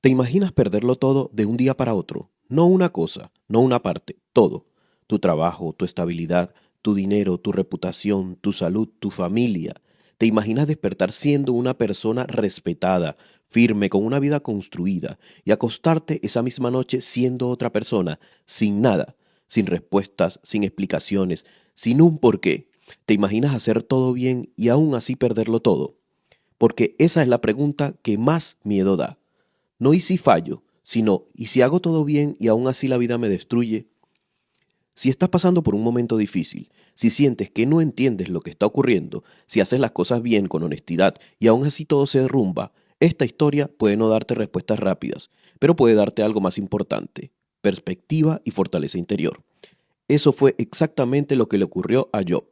¿Te imaginas perderlo todo de un día para otro? No una cosa, no una parte, todo. Tu trabajo, tu estabilidad, tu dinero, tu reputación, tu salud, tu familia. ¿Te imaginas despertar siendo una persona respetada, firme, con una vida construida, y acostarte esa misma noche siendo otra persona, sin nada, sin respuestas, sin explicaciones, sin un porqué? ¿Te imaginas hacer todo bien y aún así perderlo todo? Porque esa es la pregunta que más miedo da. No y si fallo, sino y si hago todo bien y aún así la vida me destruye. Si estás pasando por un momento difícil, si sientes que no entiendes lo que está ocurriendo, si haces las cosas bien con honestidad y aún así todo se derrumba, esta historia puede no darte respuestas rápidas, pero puede darte algo más importante: perspectiva y fortaleza interior. Eso fue exactamente lo que le ocurrió a Job.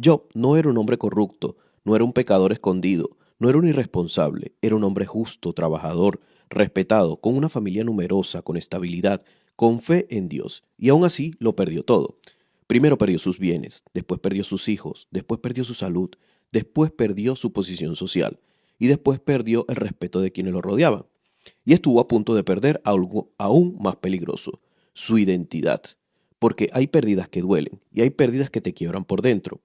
Job no era un hombre corrupto, no era un pecador escondido, no era un irresponsable, era un hombre justo, trabajador, respetado, con una familia numerosa, con estabilidad, con fe en Dios, y aún así lo perdió todo. Primero perdió sus bienes, después perdió sus hijos, después perdió su salud, después perdió su posición social, y después perdió el respeto de quienes lo rodeaban. Y estuvo a punto de perder algo aún más peligroso: su identidad. Porque hay pérdidas que duelen y hay pérdidas que te quiebran por dentro.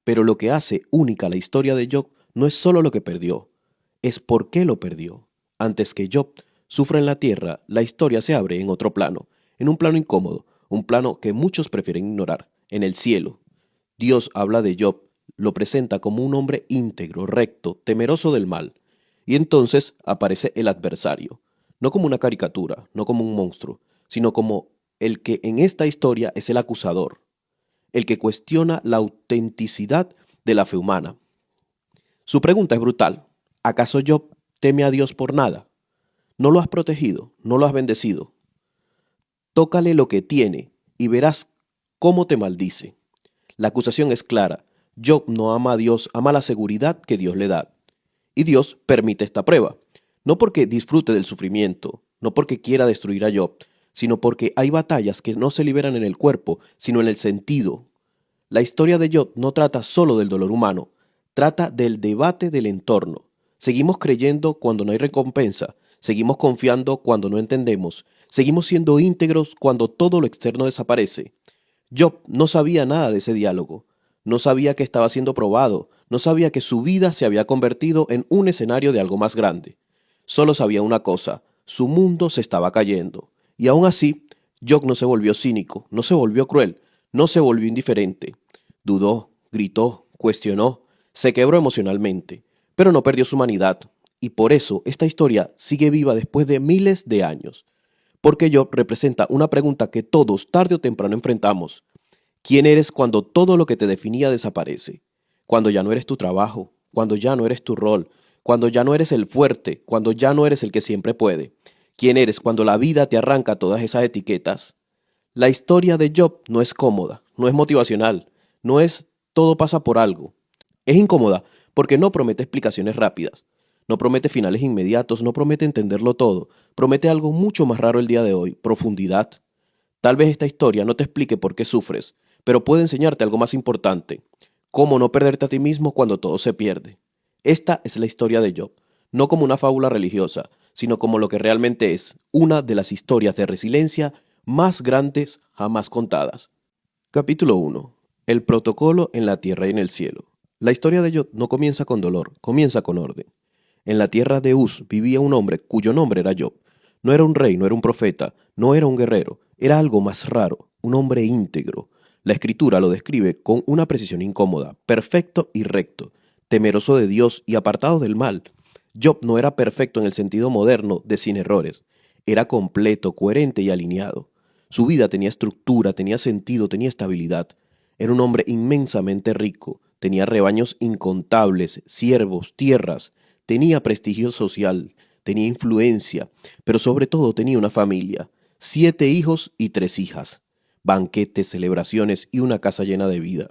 Pero lo que hace única la historia de Job no es solo lo que perdió, es por qué lo perdió. Antes que Job sufra en la tierra, la historia se abre en otro plano, en un plano incómodo, un plano que muchos prefieren ignorar, en el cielo. Dios habla de Job, lo presenta como un hombre íntegro, recto, temeroso del mal. Y entonces aparece el adversario, no como una caricatura, no como un monstruo, sino como el que en esta historia es el acusador, el que cuestiona la autenticidad de la fe humana. Su pregunta es brutal: ¿acaso Job teme a Dios por nada? ¿No lo has protegido? ¿No lo has bendecido? Tócale lo que tiene y verás cómo te maldice. La acusación es clara: Job no ama a Dios, ama la seguridad que Dios le da. Y Dios permite esta prueba, no porque disfrute del sufrimiento, no porque quiera destruir a Job, sino porque hay batallas que no se liberan en el cuerpo, sino en el sentido. La historia de Job no trata solo del dolor humano, trata del debate del entorno. Seguimos creyendo cuando no hay recompensa, seguimos confiando cuando no entendemos, seguimos siendo íntegros cuando todo lo externo desaparece. Job no sabía nada de ese diálogo, no sabía que estaba siendo probado, no sabía que su vida se había convertido en un escenario de algo más grande. Solo sabía una cosa: su mundo se estaba cayendo. Y aún así, Job no se volvió cínico, no se volvió cruel, no se volvió indiferente. Dudó, gritó, cuestionó, se quebró emocionalmente, pero no perdió su humanidad. Y por eso esta historia sigue viva después de miles de años. Porque Job representa una pregunta que todos tarde o temprano enfrentamos: ¿quién eres cuando todo lo que te definía desaparece? Cuando ya no eres tu trabajo, cuando ya no eres tu rol, cuando ya no eres el fuerte, cuando ya no eres el que siempre puede. ¿Quién eres cuando la vida te arranca todas esas etiquetas? La historia de Job no es cómoda, no es motivacional, no es todo pasa por algo. Es incómoda porque no promete explicaciones rápidas, no promete finales inmediatos, no promete entenderlo todo, promete algo mucho más raro el día de hoy: profundidad. Tal vez esta historia no te explique por qué sufres, pero puede enseñarte algo más importante: cómo no perderte a ti mismo cuando todo se pierde. Esta es la historia de Job, no como una fábula religiosa, sino como lo que realmente es: una de las historias de resiliencia más grandes jamás contadas. Capítulo 1. El protocolo en la tierra y en el cielo. La historia de Job no comienza con dolor, comienza con orden. En la tierra de Uz vivía un hombre cuyo nombre era Job. No era un rey, no era un profeta, no era un guerrero, era algo más raro: un hombre íntegro. La escritura lo describe con una precisión incómoda: perfecto y recto, temeroso de Dios y apartado del mal. Job no era perfecto en el sentido moderno de sin errores, era completo, coherente y alineado. Su vida tenía estructura, tenía sentido, tenía estabilidad. Era un hombre inmensamente rico, tenía rebaños incontables, siervos, tierras, tenía prestigio social, tenía influencia, pero sobre todo tenía una familia: 7 hijos y 3 hijas, banquetes, celebraciones y una casa llena de vida.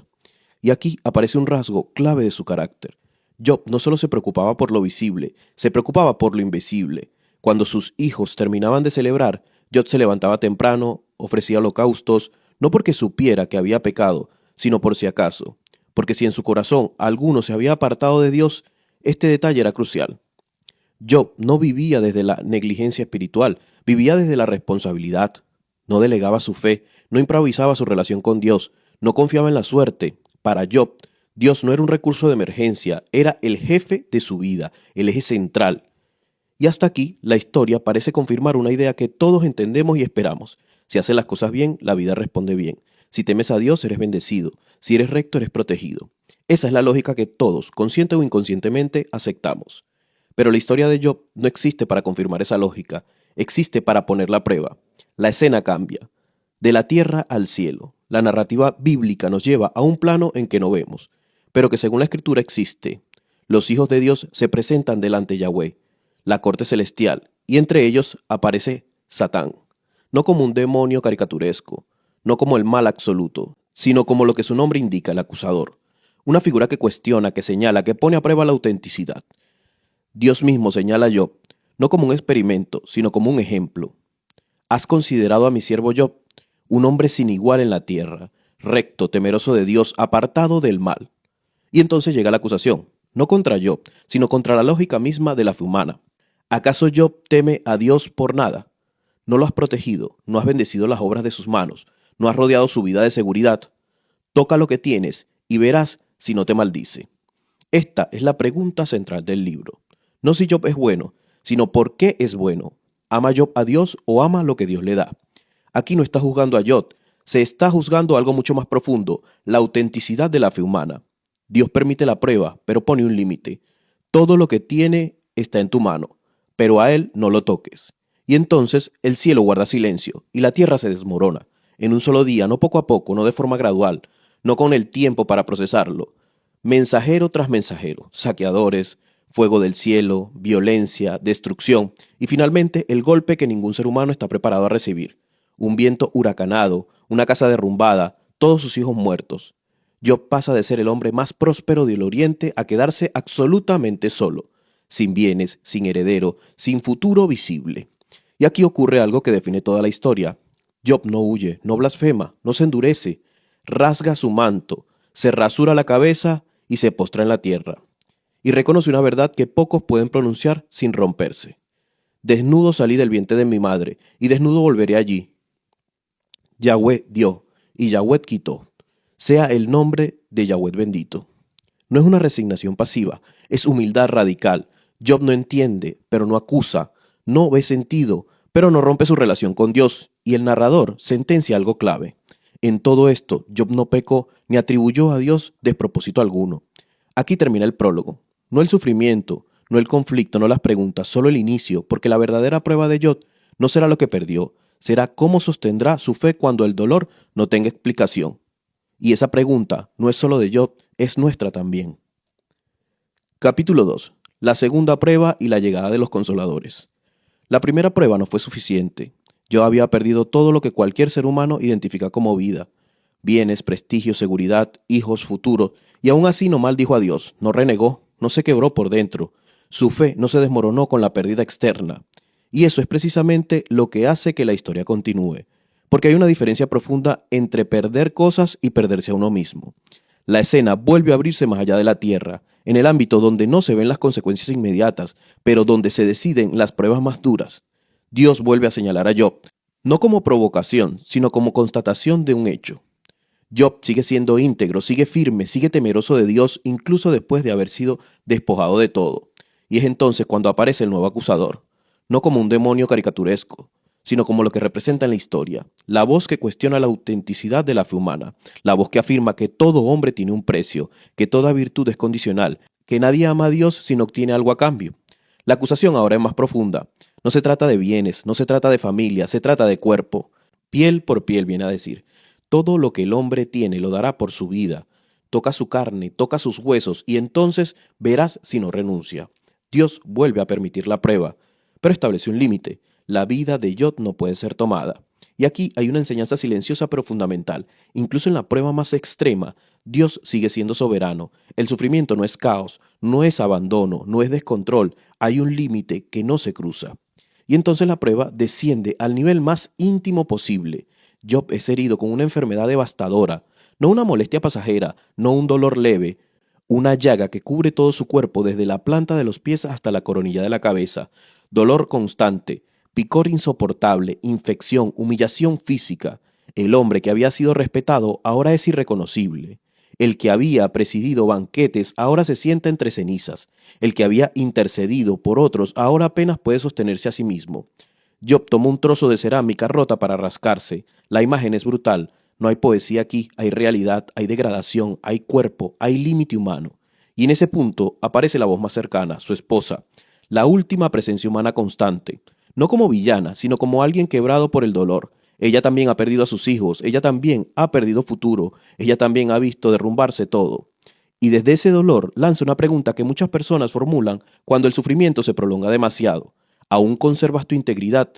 Y aquí aparece un rasgo clave de su carácter. Job no solo se preocupaba por lo visible, se preocupaba por lo invisible. Cuando sus hijos terminaban de celebrar, Job se levantaba temprano, ofrecía holocaustos, no porque supiera que había pecado, sino por si acaso, porque si en su corazón alguno se había apartado de Dios, este detalle era crucial. Job no vivía desde la negligencia espiritual, vivía desde la responsabilidad. No delegaba su fe, no improvisaba su relación con Dios, no confiaba en la suerte. Para Job, Dios no era un recurso de emergencia, era el jefe de su vida, el eje central. Y hasta aquí, la historia parece confirmar una idea que todos entendemos y esperamos. Si haces las cosas bien, la vida responde bien. Si temes a Dios, eres bendecido. Si eres recto, eres protegido. Esa es la lógica que todos, consciente o inconscientemente, aceptamos. Pero la historia de Job no existe para confirmar esa lógica, existe para ponerla a prueba. La escena cambia. De la tierra al cielo. La narrativa bíblica nos lleva a un plano en que no vemos, pero que según la escritura existe. Los hijos de Dios se presentan delante de Yahweh, la corte celestial, y entre ellos aparece Satán, no como un demonio caricaturesco, no como el mal absoluto, sino como lo que su nombre indica, el acusador, una figura que cuestiona, que señala, que pone a prueba la autenticidad. Dios mismo señala a Job, no como un experimento, sino como un ejemplo. ¿Has considerado a mi siervo Job, un hombre sin igual en la tierra, recto, temeroso de Dios, apartado del mal? Y entonces llega la acusación, no contra Job, sino contra la lógica misma de la fe humana. ¿Acaso Job teme a Dios por nada? No lo has protegido, no has bendecido las obras de sus manos, no has rodeado su vida de seguridad. Toca lo que tienes y verás si no te maldice. Esta es la pregunta central del libro. No si Job es bueno, sino por qué es bueno. ¿Ama Job a Dios o ama lo que Dios le da? Aquí no está juzgando a Job, se está juzgando algo mucho más profundo, la autenticidad de la fe humana. Dios permite la prueba, pero pone un límite. Todo lo que tiene está en tu mano, pero a él no lo toques. Y entonces el cielo guarda silencio y la tierra se desmorona, en un solo día, no poco a poco, no de forma gradual, no con el tiempo para procesarlo. Mensajero tras mensajero, saqueadores, fuego del cielo, violencia, destrucción y finalmente el golpe que ningún ser humano está preparado a recibir. Un viento huracanado, una casa derrumbada, todos sus hijos muertos. Job pasa de ser el hombre más próspero del Oriente a quedarse absolutamente solo, sin bienes, sin heredero, sin futuro visible. Y aquí ocurre algo que define toda la historia. Job no huye, no blasfema, no se endurece, rasga su manto, se rasura la cabeza y se postra en la tierra. Y reconoce una verdad que pocos pueden pronunciar sin romperse. Desnudo salí del vientre de mi madre, y desnudo volveré allí. Yahweh dio, y Yahweh quitó. Sea el nombre de Yahweh bendito. No es una resignación pasiva, es humildad radical. Job no entiende, pero no acusa, no ve sentido, pero no rompe su relación con Dios, y el narrador sentencia algo clave. En todo esto, Job no pecó ni atribuyó a Dios despropósito alguno. Aquí termina el prólogo. No el sufrimiento, no el conflicto, no las preguntas, solo el inicio, porque la verdadera prueba de Job no será lo que perdió, será cómo sostendrá su fe cuando el dolor no tenga explicación. Y esa pregunta no es solo de Job, es nuestra también. Capítulo 2. La segunda prueba y la llegada de los consoladores. La primera prueba no fue suficiente. Job había perdido todo lo que cualquier ser humano identifica como vida. Bienes, prestigio, seguridad, hijos, futuro, y aún así no maldijo a Dios, no renegó, no se quebró por dentro. Su fe no se desmoronó con la pérdida externa. Y eso es precisamente lo que hace que la historia continúe. Porque hay una diferencia profunda entre perder cosas y perderse a uno mismo. La escena vuelve a abrirse más allá de la tierra, en el ámbito donde no se ven las consecuencias inmediatas, pero donde se deciden las pruebas más duras. Dios vuelve a señalar a Job, no como provocación, sino como constatación de un hecho. Job sigue siendo íntegro, sigue firme, sigue temeroso de Dios, incluso después de haber sido despojado de todo. Y es entonces cuando aparece el nuevo acusador, no como un demonio caricaturesco, sino como lo que representa en la historia, la voz que cuestiona la autenticidad de la fe humana, la voz que afirma que todo hombre tiene un precio, que toda virtud es condicional, que nadie ama a Dios si no obtiene algo a cambio. La acusación ahora es más profunda. No se trata de bienes, no se trata de familia, se trata de cuerpo. Piel por piel, viene a decir. Todo lo que el hombre tiene lo dará por su vida. Toca su carne, toca sus huesos, y entonces verás si no renuncia. Dios vuelve a permitir la prueba, pero establece un límite. La vida de Job no puede ser tomada. Y aquí hay una enseñanza silenciosa pero fundamental. Incluso en la prueba más extrema, Dios sigue siendo soberano. El sufrimiento no es caos, no es abandono, no es descontrol. Hay un límite que no se cruza. Y entonces la prueba desciende al nivel más íntimo posible. Job es herido con una enfermedad devastadora, no una molestia pasajera, no un dolor leve, una llaga que cubre todo su cuerpo desde la planta de los pies hasta la coronilla de la cabeza, dolor constante, picor insoportable, infección, humillación física. El hombre que había sido respetado ahora es irreconocible. El que había presidido banquetes ahora se sienta entre cenizas. El que había intercedido por otros ahora apenas puede sostenerse a sí mismo. Job tomó un trozo de cerámica rota para rascarse. La imagen es brutal. No hay poesía aquí, hay realidad, hay degradación, hay cuerpo, hay límite humano. Y en ese punto aparece la voz más cercana, su esposa, la última presencia humana constante, no como villana, sino como alguien quebrado por el dolor. Ella también ha perdido a sus hijos, ella también ha perdido futuro, ella también ha visto derrumbarse todo. Y desde ese dolor lanza una pregunta que muchas personas formulan cuando el sufrimiento se prolonga demasiado. ¿Aún conservas tu integridad?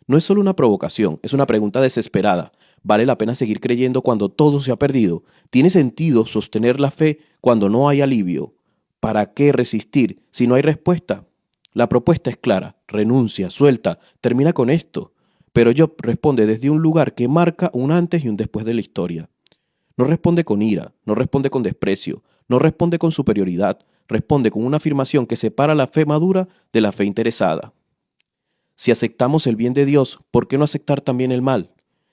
No es solo una provocación, es una pregunta desesperada. ¿Vale la pena seguir creyendo cuando todo se ha perdido? ¿Tiene sentido sostener la fe cuando no hay alivio? ¿Para qué resistir si no hay respuesta? La propuesta es clara, renuncia, suelta, termina con esto. Pero Job responde desde un lugar que marca un antes y un después de la historia. No responde con ira, no responde con desprecio, no responde con superioridad, responde con una afirmación que separa la fe madura de la fe interesada. Si aceptamos el bien de Dios, ¿por qué no aceptar también el mal?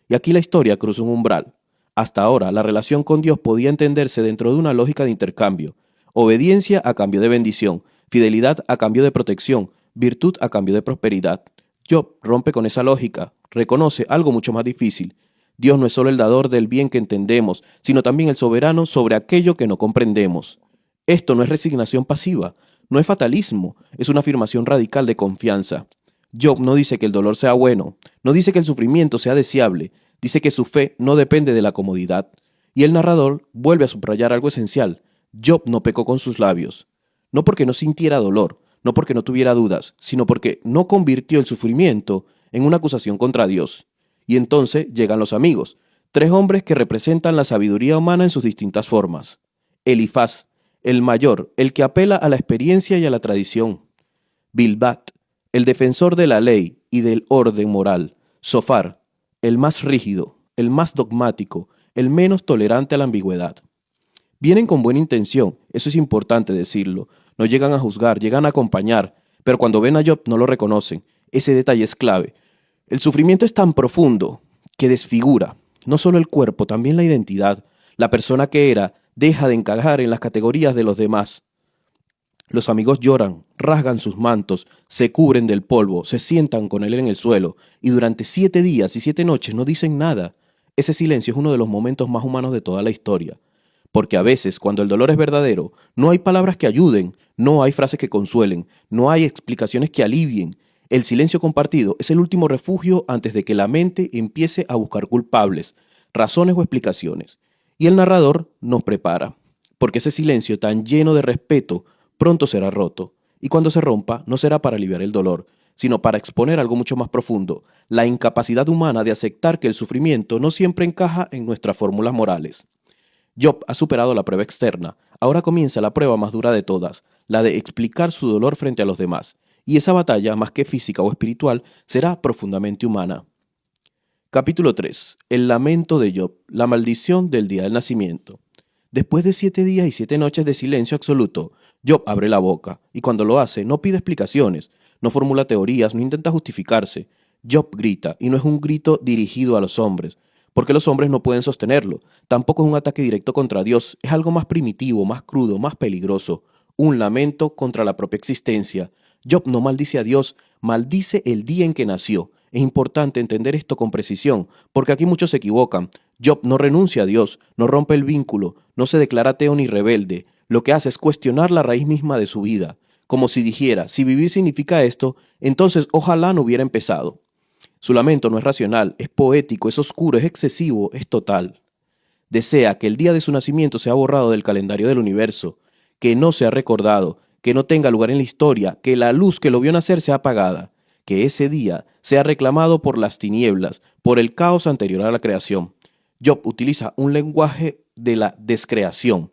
Y aquí la historia cruza un umbral. Hasta ahora, la relación con Dios podía entenderse dentro de una lógica de intercambio. Obediencia a cambio de bendición, fidelidad a cambio de protección, virtud a cambio de prosperidad. Job rompe con esa lógica, reconoce algo mucho más difícil. Dios no es solo el dador del bien que entendemos, sino también el soberano sobre aquello que no comprendemos. Esto no es resignación pasiva, no es fatalismo, es una afirmación radical de confianza. Job no dice que el dolor sea bueno, no dice que el sufrimiento sea deseable, dice que su fe no depende de la comodidad. Y el narrador vuelve a subrayar algo esencial. Job no pecó con sus labios, no porque no sintiera dolor, no porque no tuviera dudas, sino porque no convirtió el sufrimiento en una acusación contra Dios. Y entonces llegan los amigos, tres hombres que representan la sabiduría humana en sus distintas formas. Elifaz, el mayor, el que apela a la experiencia y a la tradición. Bildad, el defensor de la ley y del orden moral. Zofar, el más rígido, el más dogmático, el menos tolerante a la ambigüedad. Vienen con buena intención, eso es importante decirlo. No llegan a juzgar, llegan a acompañar, pero cuando ven a Job no lo reconocen. Ese detalle es clave. El sufrimiento es tan profundo que desfigura no solo el cuerpo, también la identidad. La persona que era deja de encajar en las categorías de los demás. Los amigos lloran, rasgan sus mantos, se cubren del polvo, se sientan con él en el suelo, y durante 7 días y 7 noches no dicen nada. Ese silencio es uno de los momentos más humanos de toda la historia. Porque a veces, cuando el dolor es verdadero, no hay palabras que ayuden, no hay frases que consuelen, no hay explicaciones que alivien. El silencio compartido es el último refugio antes de que la mente empiece a buscar culpables, razones o explicaciones. Y el narrador nos prepara, porque ese silencio tan lleno de respeto pronto será roto, y cuando se rompa no será para aliviar el dolor, sino para exponer algo mucho más profundo, la incapacidad humana de aceptar que el sufrimiento no siempre encaja en nuestras fórmulas morales. Job ha superado la prueba externa, ahora comienza la prueba más dura de todas, la de explicar su dolor frente a los demás, y esa batalla, más que física o espiritual, será profundamente humana. Capítulo 3. El lamento de Job, la maldición del día del nacimiento. Después de 7 días y 7 noches de silencio absoluto, Job abre la boca, y cuando lo hace no pide explicaciones, no formula teorías, no intenta justificarse. Job grita, y no es un grito dirigido a los hombres, porque los hombres no pueden sostenerlo. Tampoco es un ataque directo contra Dios, es algo más primitivo, más crudo, más peligroso, un lamento contra la propia existencia. Job no maldice a Dios, maldice el día en que nació. Es importante entender esto con precisión, porque aquí muchos se equivocan. Job no renuncia a Dios, no rompe el vínculo, no se declara ateo ni rebelde. Lo que hace es cuestionar la raíz misma de su vida, como si dijera, si vivir significa esto, entonces ojalá no hubiera empezado. Su lamento no es racional, es poético, es oscuro, es excesivo, es total. Desea que el día de su nacimiento sea borrado del calendario del universo, que no sea recordado, que no tenga lugar en la historia, que la luz que lo vio nacer sea apagada, que ese día sea reclamado por las tinieblas, por el caos anterior a la creación. Job utiliza un lenguaje de la descreación,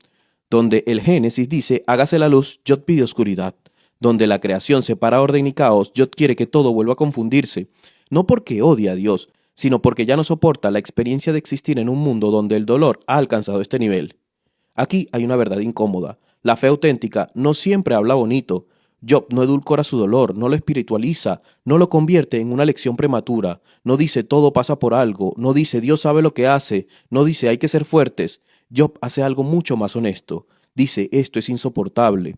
donde el Génesis dice, hágase la luz, Job pide oscuridad. Donde la creación separa orden y caos, Job quiere que todo vuelva a confundirse, no porque odia a Dios, sino porque ya no soporta la experiencia de existir en un mundo donde el dolor ha alcanzado este nivel. Aquí hay una verdad incómoda. La fe auténtica no siempre habla bonito. Job no edulcora su dolor, no lo espiritualiza, no lo convierte en una lección prematura, no dice todo pasa por algo, no dice Dios sabe lo que hace, no dice hay que ser fuertes. Job hace algo mucho más honesto. Dice esto es insoportable.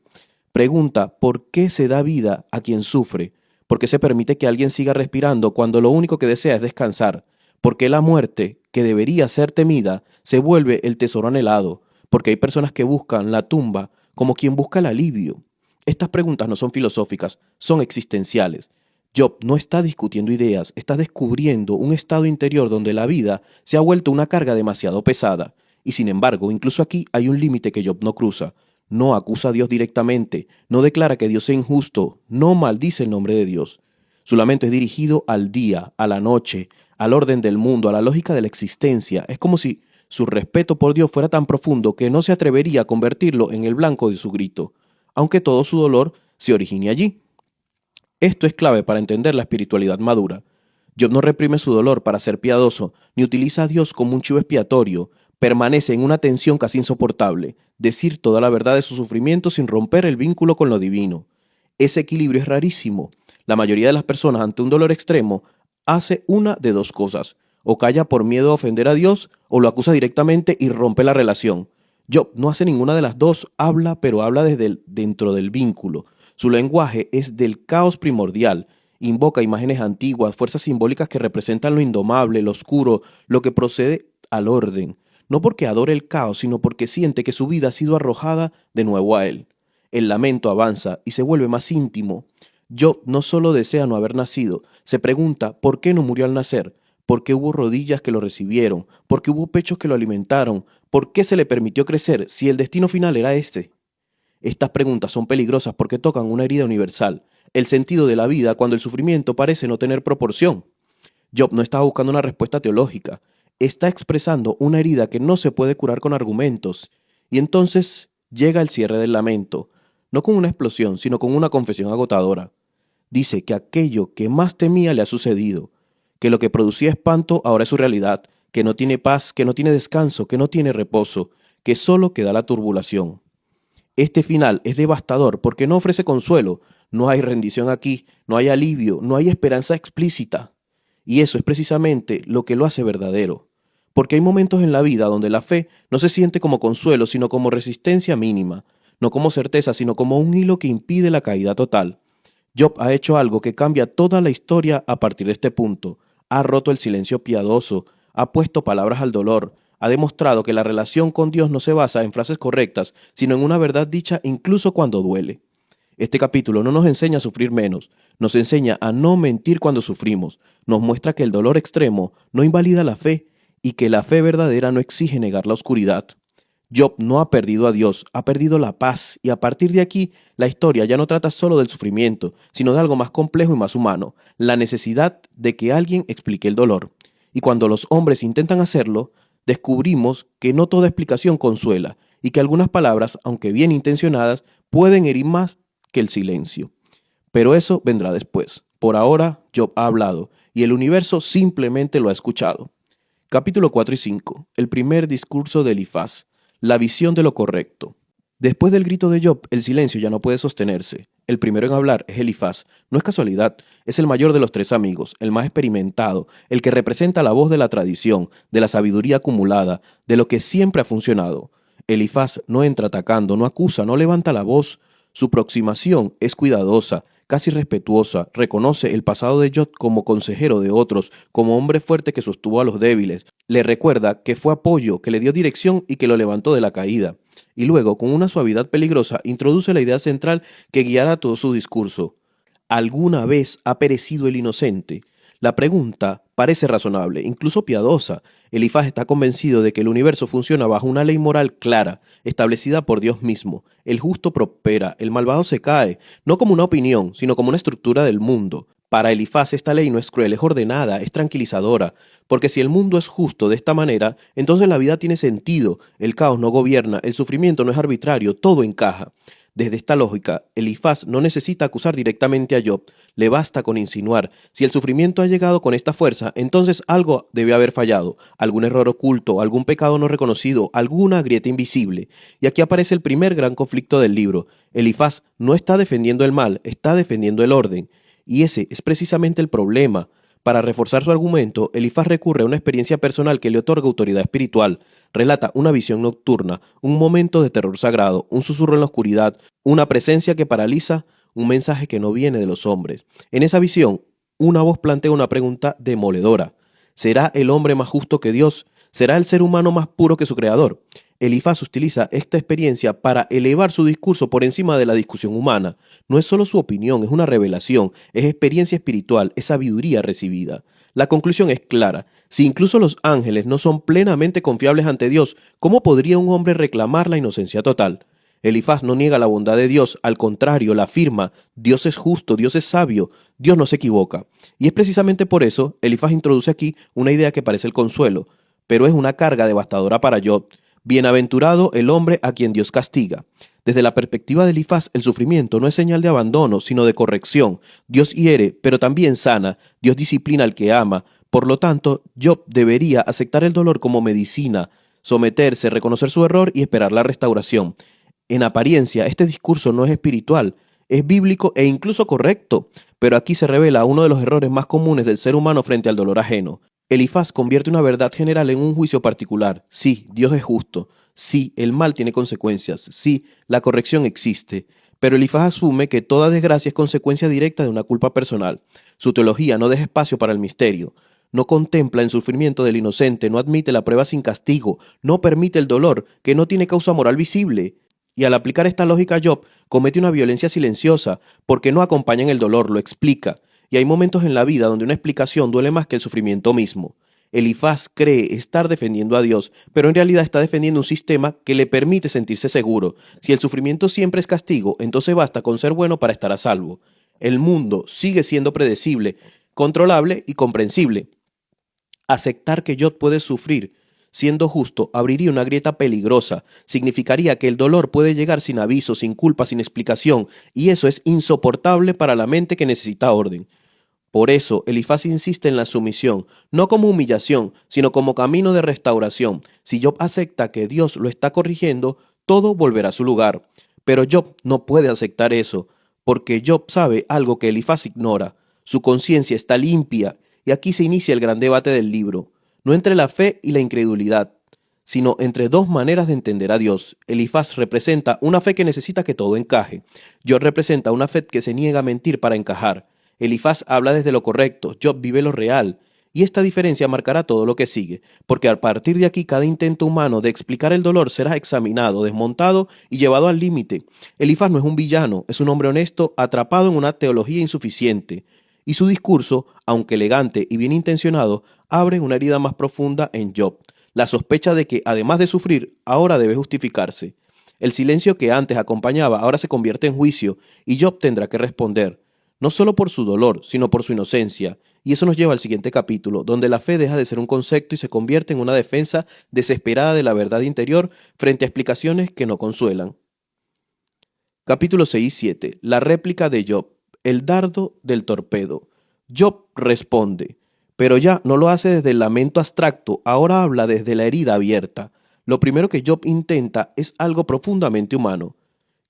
Pregunta ¿por qué se da vida a quien sufre? ¿Por qué se permite que alguien siga respirando cuando lo único que desea es descansar? ¿Por qué la muerte, que debería ser temida, se vuelve el tesoro anhelado? Porque hay personas que buscan la tumba como quien busca el alivio. Estas preguntas no son filosóficas, son existenciales. Job no está discutiendo ideas, está descubriendo un estado interior donde la vida se ha vuelto una carga demasiado pesada. Y sin embargo, incluso aquí hay un límite que Job no cruza. No acusa a Dios directamente, no declara que Dios sea injusto, no maldice el nombre de Dios. Su lamento es dirigido al día, a la noche, al orden del mundo, a la lógica de la existencia. Es como si su respeto por Dios fuera tan profundo que no se atrevería a convertirlo en el blanco de su grito, aunque todo su dolor se origine allí. Esto es clave para entender la espiritualidad madura. Job no reprime su dolor para ser piadoso, ni utiliza a Dios como un chivo expiatorio, permanece en una tensión casi insoportable, decir toda la verdad de su sufrimiento sin romper el vínculo con lo divino. Ese equilibrio es rarísimo. La mayoría de las personas ante un dolor extremo hace una de dos cosas, o calla por miedo a ofender a Dios, o lo acusa directamente y rompe la relación. Job no hace ninguna de las dos, habla, pero habla desde dentro del vínculo. Su lenguaje es del caos primordial, invoca imágenes antiguas, fuerzas simbólicas que representan lo indomable, lo oscuro, lo que procede al orden. No porque adore el caos, sino porque siente que su vida ha sido arrojada de nuevo a él. El lamento avanza y se vuelve más íntimo. Job no solo desea no haber nacido, se pregunta por qué no murió al nacer, por qué hubo rodillas que lo recibieron, por qué hubo pechos que lo alimentaron, por qué se le permitió crecer si el destino final era este. Estas preguntas son peligrosas porque tocan una herida universal, el sentido de la vida cuando el sufrimiento parece no tener proporción. Job no estaba buscando una respuesta teológica, está expresando una herida que no se puede curar con argumentos, y entonces llega el cierre del lamento, no con una explosión, sino con una confesión agotadora. Dice que aquello que más temía le ha sucedido, que lo que producía espanto ahora es su realidad, que no tiene paz, que no tiene descanso, que no tiene reposo, que solo queda la turbulación. Este final es devastador porque no ofrece consuelo, no hay rendición aquí, no hay alivio, no hay esperanza explícita. Y eso es precisamente lo que lo hace verdadero. Porque hay momentos en la vida donde la fe no se siente como consuelo, sino como resistencia mínima, no como certeza, sino como un hilo que impide la caída total. Job ha hecho algo que cambia toda la historia a partir de este punto. Ha roto el silencio piadoso, ha puesto palabras al dolor, ha demostrado que la relación con Dios no se basa en frases correctas, sino en una verdad dicha incluso cuando duele. Este capítulo no nos enseña a sufrir menos, nos enseña a no mentir cuando sufrimos, nos muestra que el dolor extremo no invalida la fe y que la fe verdadera no exige negar la oscuridad. Job no ha perdido a Dios, ha perdido la paz y a partir de aquí la historia ya no trata solo del sufrimiento, sino de algo más complejo y más humano, la necesidad de que alguien explique el dolor. Y cuando los hombres intentan hacerlo, descubrimos que no toda explicación consuela y que algunas palabras, aunque bien intencionadas, pueden herir más que el silencio. Pero eso vendrá después. Por ahora, Job ha hablado y el universo simplemente lo ha escuchado. Capítulo 4 y 5. El primer discurso de Elifaz. La visión de lo correcto. Después del grito de Job, el silencio ya no puede sostenerse. El primero en hablar es Elifaz. No es casualidad, es el mayor de los tres amigos, el más experimentado, el que representa la voz de la tradición, de la sabiduría acumulada, de lo que siempre ha funcionado. Elifaz no entra atacando, no acusa, no levanta la voz. Su aproximación es cuidadosa, casi respetuosa, reconoce el pasado de Job como consejero de otros, como hombre fuerte que sostuvo a los débiles, le recuerda que fue apoyo, que le dio dirección y que lo levantó de la caída. Y luego, con una suavidad peligrosa, introduce la idea central que guiará todo su discurso. ¿Alguna vez ha perecido el inocente? La pregunta parece razonable, incluso piadosa. Elifaz está convencido de que el universo funciona bajo una ley moral clara, establecida por Dios mismo. El justo prospera, el malvado se cae, no como una opinión, sino como una estructura del mundo. Para Elifaz esta ley no es cruel, es ordenada, es tranquilizadora, porque si el mundo es justo de esta manera, entonces la vida tiene sentido, el caos no gobierna, el sufrimiento no es arbitrario, todo encaja. Desde esta lógica, Elifaz no necesita acusar directamente a Job, le basta con insinuar: si el sufrimiento ha llegado con esta fuerza, entonces algo debe haber fallado, algún error oculto, algún pecado no reconocido, alguna grieta invisible. Y aquí aparece el primer gran conflicto del libro. Elifaz no está defendiendo el mal, está defendiendo el orden. Y ese es precisamente el problema. Para reforzar su argumento, Elifaz recurre a una experiencia personal que le otorga autoridad espiritual. Relata una visión nocturna, un momento de terror sagrado, un susurro en la oscuridad, una presencia que paraliza, un mensaje que no viene de los hombres. En esa visión, una voz plantea una pregunta demoledora. ¿Será el hombre más justo que Dios? ¿Será el ser humano más puro que su creador? Elifaz utiliza esta experiencia para elevar su discurso por encima de la discusión humana. No es solo su opinión, es una revelación, es experiencia espiritual, es sabiduría recibida. La conclusión es clara: si incluso los ángeles no son plenamente confiables ante Dios, ¿cómo podría un hombre reclamar la inocencia total? Elifaz no niega la bondad de Dios, al contrario, la afirma: Dios es justo, Dios es sabio, Dios no se equivoca. Y es precisamente por eso, Elifaz introduce aquí una idea que parece el consuelo, pero es una carga devastadora para Job. Bienaventurado el hombre a quien Dios castiga. Desde la perspectiva de Elifaz, el sufrimiento no es señal de abandono, sino de corrección. Dios hiere, pero también sana. Dios disciplina al que ama. Por lo tanto, Job debería aceptar el dolor como medicina, someterse, reconocer su error y esperar la restauración. En apariencia, este discurso no es espiritual, es bíblico e incluso correcto, pero aquí se revela uno de los errores más comunes del ser humano frente al dolor ajeno. Elifaz convierte una verdad general en un juicio particular. Sí, Dios es justo. Sí, el mal tiene consecuencias. Sí, la corrección existe. Pero Elifaz asume que toda desgracia es consecuencia directa de una culpa personal. Su teología no deja espacio para el misterio. No contempla el sufrimiento del inocente, no admite la prueba sin castigo, no permite el dolor, que no tiene causa moral visible. Y al aplicar esta lógica, Job comete una violencia silenciosa, porque no acompaña en el dolor, lo explica. Y hay momentos en la vida donde una explicación duele más que el sufrimiento mismo. Elifaz cree estar defendiendo a Dios, pero en realidad está defendiendo un sistema que le permite sentirse seguro. Si el sufrimiento siempre es castigo, entonces basta con ser bueno para estar a salvo. El mundo sigue siendo predecible, controlable y comprensible. Aceptar que Job puede sufrir, siendo justo, abriría una grieta peligrosa. Significaría que el dolor puede llegar sin aviso, sin culpa, sin explicación, y eso es insoportable para la mente que necesita orden. Por eso, Elifaz insiste en la sumisión, no como humillación, sino como camino de restauración. Si Job acepta que Dios lo está corrigiendo, todo volverá a su lugar. Pero Job no puede aceptar eso, porque Job sabe algo que Elifaz ignora. Su conciencia está limpia, y aquí se inicia el gran debate del libro, no entre la fe y la incredulidad, sino entre dos maneras de entender a Dios. Elifaz representa una fe que necesita que todo encaje. Job representa una fe que se niega a mentir para encajar. Elifaz habla desde lo correcto, Job vive lo real. Y esta diferencia marcará todo lo que sigue, porque a partir de aquí cada intento humano de explicar el dolor será examinado, desmontado y llevado al límite. Elifaz no es un villano, es un hombre honesto atrapado en una teología insuficiente. Y su discurso, aunque elegante y bien intencionado, abre una herida más profunda en Job, la sospecha de que, además de sufrir, ahora debe justificarse. El silencio que antes acompañaba ahora se convierte en juicio, y Job tendrá que responder, no solo por su dolor, sino por su inocencia. Y eso nos lleva al siguiente capítulo, donde la fe deja de ser un concepto y se convierte en una defensa desesperada de la verdad interior frente a explicaciones que no consuelan. Capítulo 6 y 7. La réplica de Job. El dardo del torpedo. Job responde, pero ya no lo hace desde el lamento abstracto, ahora habla desde la herida abierta. Lo primero que Job intenta es algo profundamente humano.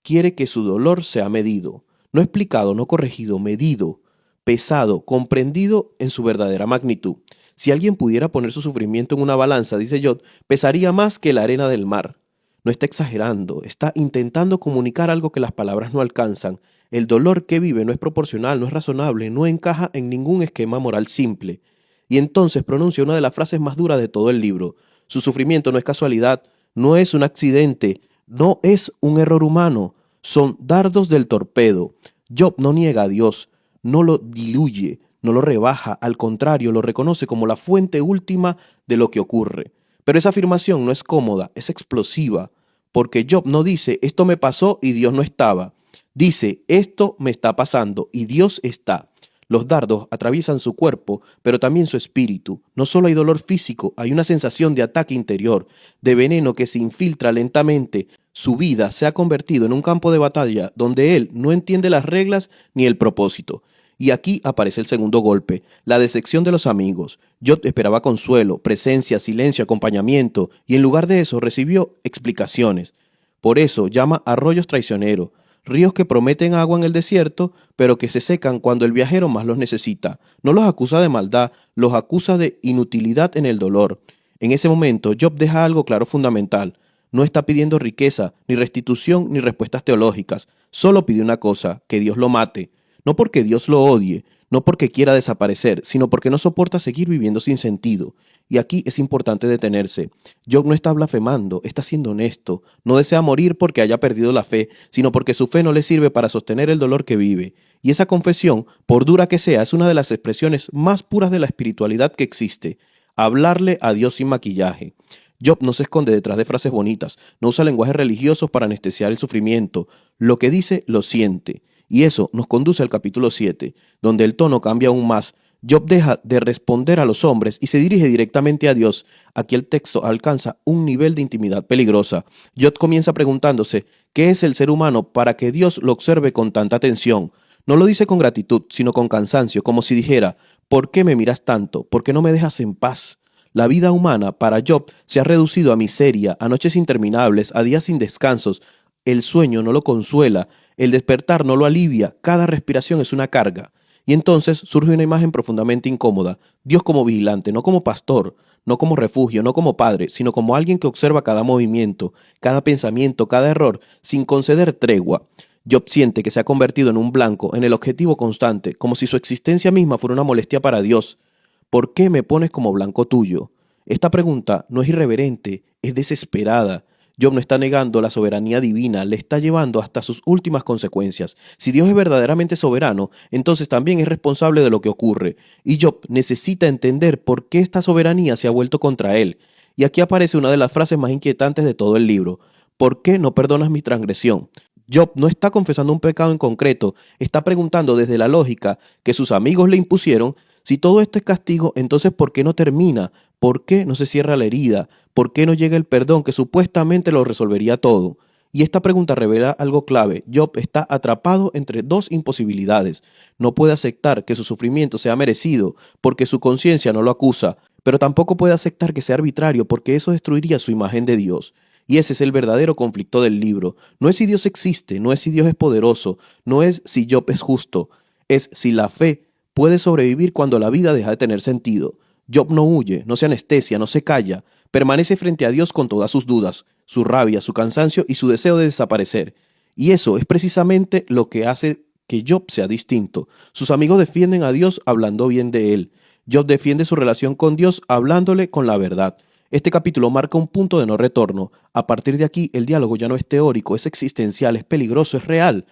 Quiere que su dolor sea medido, no explicado, no corregido, medido, pesado, comprendido en su verdadera magnitud. Si alguien pudiera poner su sufrimiento en una balanza, dice Job, pesaría más que la arena del mar. No está exagerando, está intentando comunicar algo que las palabras no alcanzan. El dolor que vive no es proporcional, no es razonable, no encaja en ningún esquema moral simple. Y entonces pronuncia una de las frases más duras de todo el libro. Su sufrimiento no es casualidad, no es un accidente, no es un error humano, son dardos del torpedo. Job no niega a Dios, no lo diluye, no lo rebaja, al contrario, lo reconoce como la fuente última de lo que ocurre. Pero esa afirmación no es cómoda, es explosiva, porque Job no dice, esto me pasó y Dios no estaba. Dice, esto me está pasando y Dios está. Los dardos atraviesan su cuerpo, pero también su espíritu. No solo hay dolor físico, hay una sensación de ataque interior, de veneno que se infiltra lentamente. Su vida se ha convertido en un campo de batalla donde él no entiende las reglas ni el propósito. Y aquí aparece el segundo golpe, la decepción de los amigos. Job esperaba consuelo, presencia, silencio, acompañamiento, y en lugar de eso recibió explicaciones. Por eso llama arroyos traicioneros, ríos que prometen agua en el desierto, pero que se secan cuando el viajero más los necesita. No los acusa de maldad, los acusa de inutilidad en el dolor. En ese momento, Job deja algo claro fundamental. No está pidiendo riqueza, ni restitución, ni respuestas teológicas. Solo pide una cosa, que Dios lo mate. No porque Dios lo odie, no porque quiera desaparecer, sino porque no soporta seguir viviendo sin sentido. Y aquí es importante detenerse. Job no está blasfemando, está siendo honesto. No desea morir porque haya perdido la fe, sino porque su fe no le sirve para sostener el dolor que vive. Y esa confesión, por dura que sea, es una de las expresiones más puras de la espiritualidad que existe. Hablarle a Dios sin maquillaje. Job no se esconde detrás de frases bonitas, no usa lenguajes religiosos para anestesiar el sufrimiento. Lo que dice, lo siente. Y eso nos conduce al capítulo 7, donde el tono cambia aún más. Job deja de responder a los hombres y se dirige directamente a Dios. Aquí el texto alcanza un nivel de intimidad peligrosa. Job comienza preguntándose, ¿qué es el ser humano para que Dios lo observe con tanta atención? No lo dice con gratitud, sino con cansancio, como si dijera, ¿por qué me miras tanto? ¿Por qué no me dejas en paz? La vida humana para Job se ha reducido a miseria, a noches interminables, a días sin descansos. El sueño no lo consuela, el despertar no lo alivia, cada respiración es una carga. Y entonces surge una imagen profundamente incómoda, Dios como vigilante, no como pastor, no como refugio, no como padre, sino como alguien que observa cada movimiento, cada pensamiento, cada error, sin conceder tregua. Job siente que se ha convertido en un blanco, en el objetivo constante, como si su existencia misma fuera una molestia para Dios. ¿Por qué me pones como blanco tuyo? Esta pregunta no es irreverente, es desesperada. Job no está negando la soberanía divina, le está llevando hasta sus últimas consecuencias. Si Dios es verdaderamente soberano, entonces también es responsable de lo que ocurre. Y Job necesita entender por qué esta soberanía se ha vuelto contra él. Y aquí aparece una de las frases más inquietantes de todo el libro. ¿Por qué no perdonas mi transgresión? Job no está confesando un pecado en concreto, está preguntando desde la lógica que sus amigos le impusieron. Si todo esto es castigo, entonces ¿por qué no termina? ¿Por qué no se cierra la herida? ¿Por qué no llega el perdón que supuestamente lo resolvería todo? Y esta pregunta revela algo clave. Job está atrapado entre dos imposibilidades. No puede aceptar que su sufrimiento sea merecido porque su conciencia no lo acusa, pero tampoco puede aceptar que sea arbitrario porque eso destruiría su imagen de Dios. Y ese es el verdadero conflicto del libro. No es si Dios existe, no es si Dios es poderoso, no es si Job es justo, es si la fe puede sobrevivir cuando la vida deja de tener sentido. Job no huye, no se anestesia, no se calla, permanece frente a Dios con todas sus dudas, su rabia, su cansancio y su deseo de desaparecer. Y eso es precisamente lo que hace que Job sea distinto. Sus amigos defienden a Dios hablando bien de él. Job defiende su relación con Dios hablándole con la verdad. Este capítulo marca un punto de no retorno. A partir de aquí, el diálogo ya no es teórico, es existencial, es peligroso, es real.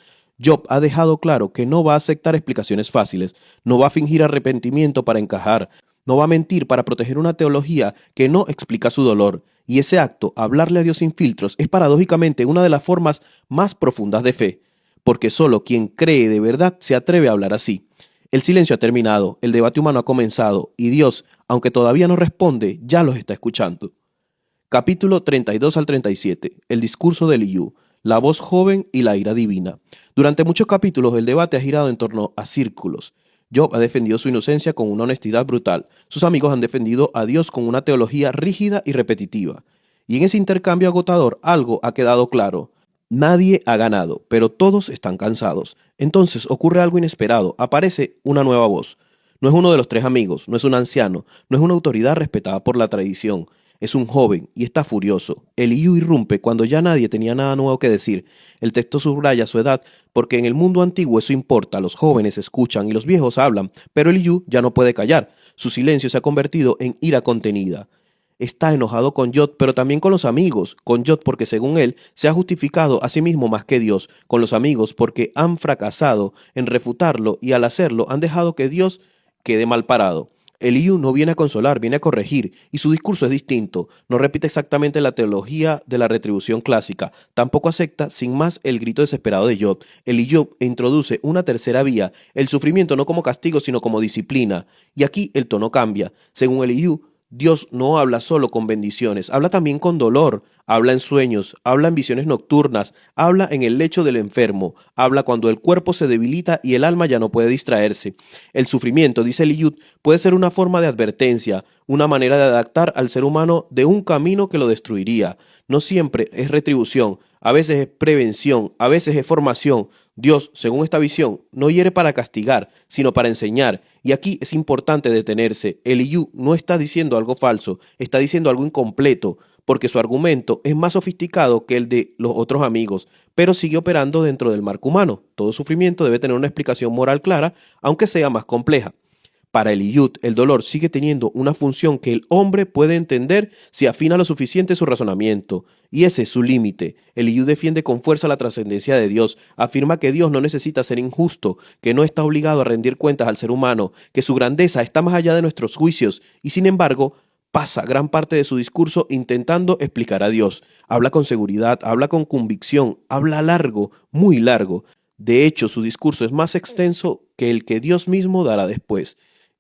Job ha dejado claro que no va a aceptar explicaciones fáciles, no va a fingir arrepentimiento para encajar, no va a mentir para proteger una teología que no explica su dolor. Y ese acto, hablarle a Dios sin filtros, es paradójicamente una de las formas más profundas de fe, porque solo quien cree de verdad se atreve a hablar así. El silencio ha terminado, el debate humano ha comenzado, y Dios, aunque todavía no responde, ya los está escuchando. Capítulo 32 al 37. El discurso de Eliú, la voz joven y la ira divina. Durante muchos capítulos el debate ha girado en torno a círculos. Job ha defendido su inocencia con una honestidad brutal. Sus amigos han defendido a Dios con una teología rígida y repetitiva. Y en ese intercambio agotador algo ha quedado claro. Nadie ha ganado, pero todos están cansados. Entonces ocurre algo inesperado. Aparece una nueva voz. No es uno de los tres amigos, no es un anciano, no es una autoridad respetada por la tradición. Es un joven y está furioso. Eliú irrumpe cuando ya nadie tenía nada nuevo que decir. El texto subraya su edad porque en el mundo antiguo eso importa. Los jóvenes escuchan y los viejos hablan, pero Eliú ya no puede callar. Su silencio se ha convertido en ira contenida. Está enojado con Job, pero también con los amigos. Con Job porque según él se ha justificado a sí mismo más que Dios. Con los amigos porque han fracasado en refutarlo y al hacerlo han dejado que Dios quede mal parado. Eliú no viene a consolar, viene a corregir, y su discurso es distinto. No repite exactamente la teología de la retribución clásica, tampoco acepta sin más el grito desesperado de Job. Eliú introduce una tercera vía, el sufrimiento no como castigo, sino como disciplina. Y aquí el tono cambia. Según Eliú, Dios no habla solo con bendiciones, habla también con dolor, habla en sueños, habla en visiones nocturnas, habla en el lecho del enfermo, habla cuando el cuerpo se debilita y el alma ya no puede distraerse. El sufrimiento, dice Eliud, puede ser una forma de advertencia, una manera de adaptar al ser humano de un camino que lo destruiría. No siempre es retribución, a veces es prevención, a veces es formación. Dios, según esta visión, no hiere para castigar, sino para enseñar. Y aquí es importante detenerse. Eliú no está diciendo algo falso, está diciendo algo incompleto, porque su argumento es más sofisticado que el de los otros amigos, pero sigue operando dentro del marco humano. Todo sufrimiento debe tener una explicación moral clara, aunque sea más compleja. Para Eliud, el dolor sigue teniendo una función que el hombre puede entender si afina lo suficiente su razonamiento, y ese es su límite. Eliud defiende con fuerza la trascendencia de Dios, afirma que Dios no necesita ser injusto, que no está obligado a rendir cuentas al ser humano, que su grandeza está más allá de nuestros juicios, y sin embargo, pasa gran parte de su discurso intentando explicar a Dios. Habla con seguridad, habla con convicción, habla largo, muy largo. De hecho, su discurso es más extenso que el que Dios mismo dará después.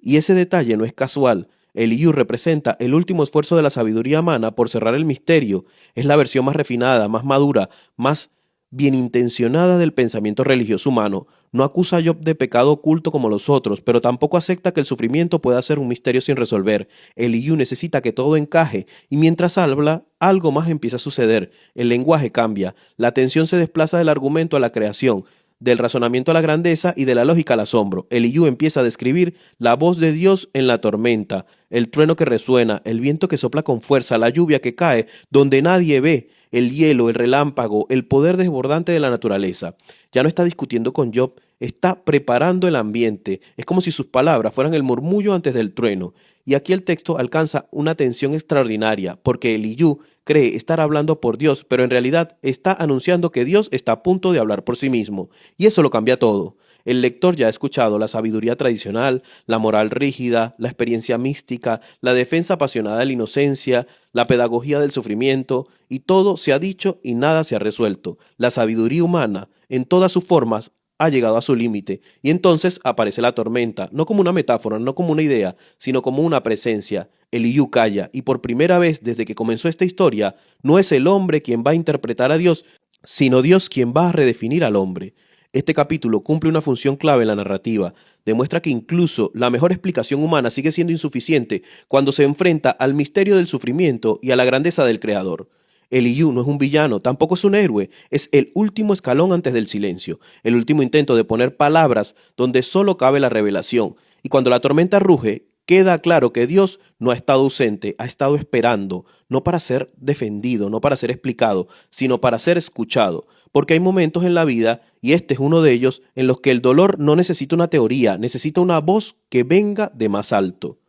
Y ese detalle no es casual. Eliú representa el último esfuerzo de la sabiduría humana por cerrar el misterio. Es la versión más refinada, más madura, más bien intencionada del pensamiento religioso humano. No acusa a Job de pecado oculto como los otros, pero tampoco acepta que el sufrimiento pueda ser un misterio sin resolver. Eliú necesita que todo encaje, y mientras habla, algo más empieza a suceder. El lenguaje cambia, la atención se desplaza del argumento a la creación, del razonamiento a la grandeza y de la lógica al asombro. Eliú empieza a describir la voz de Dios en la tormenta, el trueno que resuena, el viento que sopla con fuerza, la lluvia que cae donde nadie ve, el hielo, el relámpago, el poder desbordante de la naturaleza. Ya no está discutiendo con Job, está preparando el ambiente. Es como si sus palabras fueran el murmullo antes del trueno. Y aquí el texto alcanza una tensión extraordinaria, porque Eliú cree estar hablando por Dios, pero en realidad está anunciando que Dios está a punto de hablar por sí mismo. Y eso lo cambia todo. El lector ya ha escuchado la sabiduría tradicional, la moral rígida, la experiencia mística, la defensa apasionada de la inocencia, la pedagogía del sufrimiento, y todo se ha dicho y nada se ha resuelto. La sabiduría humana, en todas sus formas, ha llegado a su límite, y entonces aparece la tormenta, no como una metáfora, no como una idea, sino como una presencia. Eliú calla, y por primera vez desde que comenzó esta historia, no es el hombre quien va a interpretar a Dios, sino Dios quien va a redefinir al hombre. Este capítulo cumple una función clave en la narrativa. Demuestra que incluso la mejor explicación humana sigue siendo insuficiente cuando se enfrenta al misterio del sufrimiento y a la grandeza del Creador. Eliú no es un villano, tampoco es un héroe, es el último escalón antes del silencio, el último intento de poner palabras donde solo cabe la revelación. Y cuando la tormenta ruge, queda claro que Dios no ha estado ausente, ha estado esperando, no para ser defendido, no para ser explicado, sino para ser escuchado. Porque hay momentos en la vida, y este es uno de ellos, en los que el dolor no necesita una teoría, necesita una voz que venga de más alto.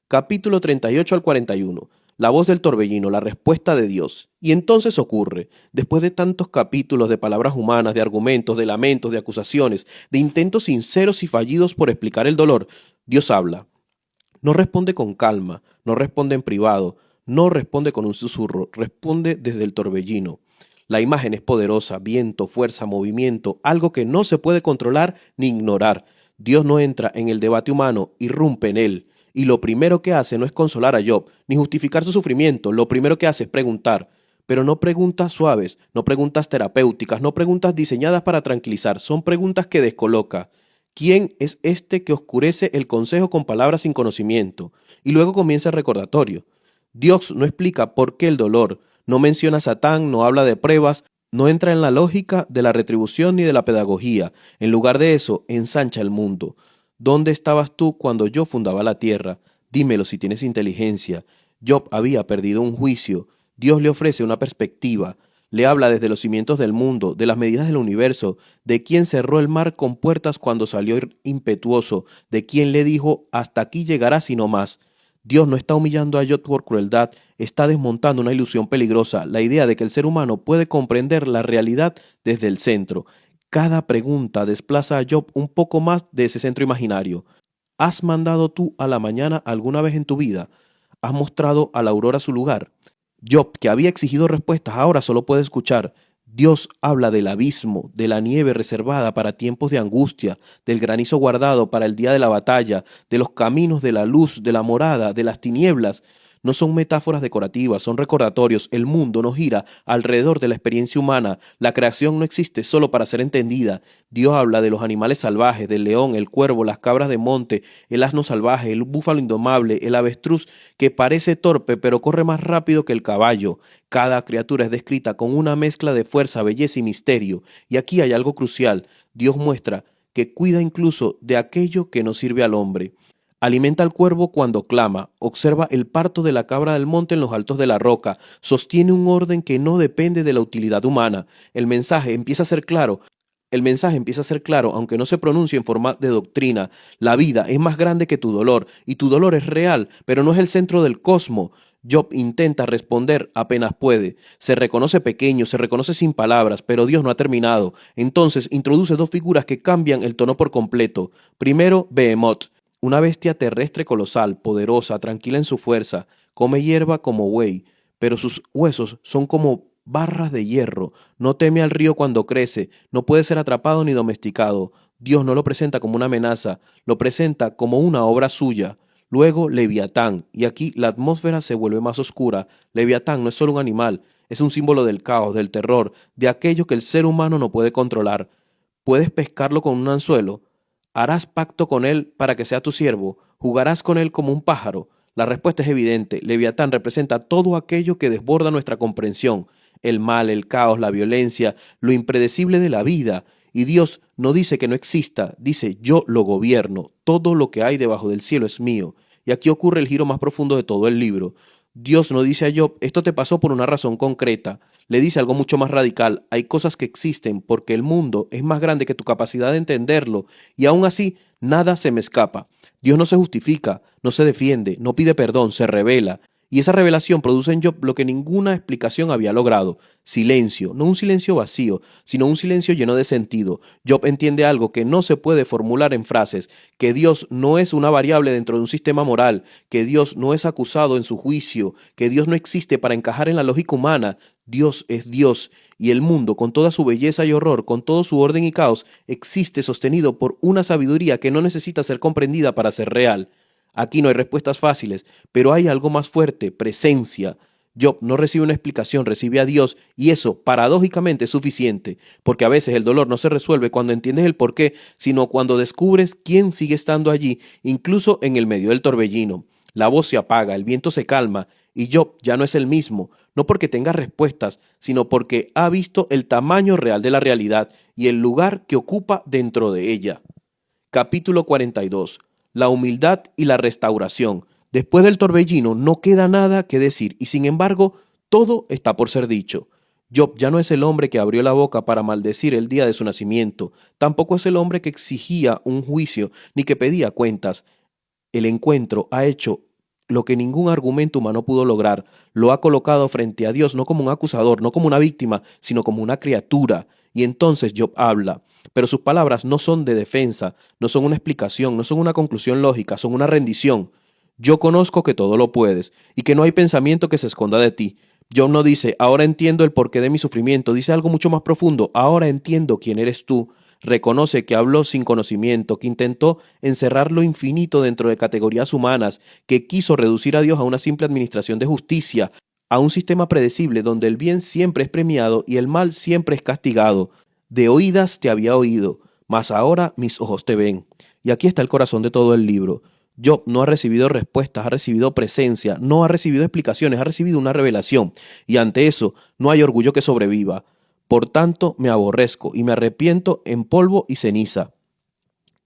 Capítulo 38 al 41. La voz del torbellino, la respuesta de Dios. Y entonces ocurre, después de tantos capítulos de palabras humanas, de argumentos, de lamentos, de acusaciones, de intentos sinceros y fallidos por explicar el dolor, Dios habla. No responde con calma, no responde en privado, no responde con un susurro, responde desde el torbellino. La imagen es poderosa, viento, fuerza, movimiento, algo que no se puede controlar ni ignorar. Dios no entra en el debate humano, irrumpe en él. Y lo primero que hace no es consolar a Job, ni justificar su sufrimiento, lo primero que hace es preguntar. Pero no preguntas suaves, no preguntas terapéuticas, no preguntas diseñadas para tranquilizar, son preguntas que descoloca. ¿Quién es este que oscurece el consejo con palabras sin conocimiento? Y luego comienza el recordatorio. Dios no explica por qué el dolor, no menciona a Satán, no habla de pruebas, no entra en la lógica de la retribución ni de la pedagogía. En lugar de eso, ensancha el mundo. ¿Dónde estabas tú cuando yo fundaba la tierra? Dímelo si tienes inteligencia. Job había perdido un juicio. Dios le ofrece una perspectiva. Le habla desde los cimientos del mundo, de las medidas del universo, de quién cerró el mar con puertas cuando salió impetuoso, de quién le dijo hasta aquí llegarás y no más. Dios no está humillando a Job por crueldad, está desmontando una ilusión peligrosa, la idea de que el ser humano puede comprender la realidad desde el centro. Cada pregunta desplaza a Job un poco más de ese centro imaginario. ¿Has mandado tú a la mañana alguna vez en tu vida? ¿Has mostrado a la aurora su lugar? Job, que había exigido respuestas, ahora solo puede escuchar. Dios habla del abismo, de la nieve reservada para tiempos de angustia, del granizo guardado para el día de la batalla, de los caminos de la luz, de la morada, de las tinieblas. No son metáforas decorativas, son recordatorios. El mundo no gira alrededor de la experiencia humana. La creación no existe solo para ser entendida. Dios habla de los animales salvajes, del león, el cuervo, las cabras de monte, el asno salvaje, el búfalo indomable, el avestruz que parece torpe pero corre más rápido que el caballo. Cada criatura es descrita con una mezcla de fuerza, belleza y misterio. Y aquí hay algo crucial. Dios muestra que cuida incluso de aquello que no sirve al hombre. Alimenta al cuervo cuando clama, observa el parto de la cabra del monte en los altos de la roca, sostiene un orden que no depende de la utilidad humana. El mensaje empieza a ser claro. El mensaje empieza a ser claro, aunque no se pronuncie en forma de doctrina. La vida es más grande que tu dolor, y tu dolor es real, pero no es el centro del cosmos. Job intenta responder apenas puede. Se reconoce pequeño, se reconoce sin palabras, pero Dios no ha terminado. Entonces introduce dos figuras que cambian el tono por completo. Primero, Behemoth, una bestia terrestre colosal, poderosa, tranquila en su fuerza, come hierba como buey, pero sus huesos son como barras de hierro. No teme al río cuando crece, no puede ser atrapado ni domesticado. Dios no lo presenta como una amenaza, lo presenta como una obra suya. Luego, Leviatán, y aquí la atmósfera se vuelve más oscura. Leviatán no es solo un animal, es un símbolo del caos, del terror, de aquello que el ser humano no puede controlar. ¿Puedes pescarlo con un anzuelo? ¿Harás pacto con él para que sea tu siervo? ¿Jugarás con él como un pájaro? La respuesta es evidente. Leviatán representa todo aquello que desborda nuestra comprensión, el mal, el caos, la violencia, lo impredecible de la vida. Y Dios no dice que no exista, dice yo lo gobierno, todo lo que hay debajo del cielo es mío. Y aquí ocurre el giro más profundo de todo el libro. Dios no dice a Job, esto te pasó por una razón concreta. Le dice algo mucho más radical, hay cosas que existen porque el mundo es más grande que tu capacidad de entenderlo y aún así nada se me escapa. Dios no se justifica, no se defiende, no pide perdón, se revela. Y esa revelación produce en Job lo que ninguna explicación había logrado. Silencio, no un silencio vacío, sino un silencio lleno de sentido. Job entiende algo que no se puede formular en frases, que Dios no es una variable dentro de un sistema moral, que Dios no es acusado en su juicio, que Dios no existe para encajar en la lógica humana. Dios es Dios, y el mundo, con toda su belleza y horror, con todo su orden y caos, existe sostenido por una sabiduría que no necesita ser comprendida para ser real. Aquí no hay respuestas fáciles, pero hay algo más fuerte, presencia. Job no recibe una explicación, recibe a Dios, y eso, paradójicamente, es suficiente, porque a veces el dolor no se resuelve cuando entiendes el porqué, sino cuando descubres quién sigue estando allí, incluso en el medio del torbellino. La voz se apaga, el viento se calma, y Job ya no es el mismo, no porque tenga respuestas, sino porque ha visto el tamaño real de la realidad y el lugar que ocupa dentro de ella. Capítulo 42. La humildad y la restauración. Después del torbellino no queda nada que decir y sin embargo todo está por ser dicho. Job ya no es el hombre que abrió la boca para maldecir el día de su nacimiento, tampoco es el hombre que exigía un juicio ni que pedía cuentas. El encuentro ha hecho lo que ningún argumento humano pudo lograr. Lo ha colocado frente a Dios no como un acusador, no como una víctima, sino como una criatura. Y entonces Job habla. Pero sus palabras no son de defensa, no son una explicación, no son una conclusión lógica, son una rendición. Yo conozco que todo lo puedes y que no hay pensamiento que se esconda de ti. Job no dice, ahora entiendo el porqué de mi sufrimiento, dice algo mucho más profundo, ahora entiendo quién eres tú. Reconoce que habló sin conocimiento, que intentó encerrar lo infinito dentro de categorías humanas, que quiso reducir a Dios a una simple administración de justicia, a un sistema predecible donde el bien siempre es premiado y el mal siempre es castigado. De oídas te había oído, mas ahora mis ojos te ven. Y aquí está el corazón de todo el libro. Job no ha recibido respuestas, ha recibido presencia, no ha recibido explicaciones, ha recibido una revelación. Y ante eso no hay orgullo que sobreviva. Por tanto, me aborrezco y me arrepiento en polvo y ceniza.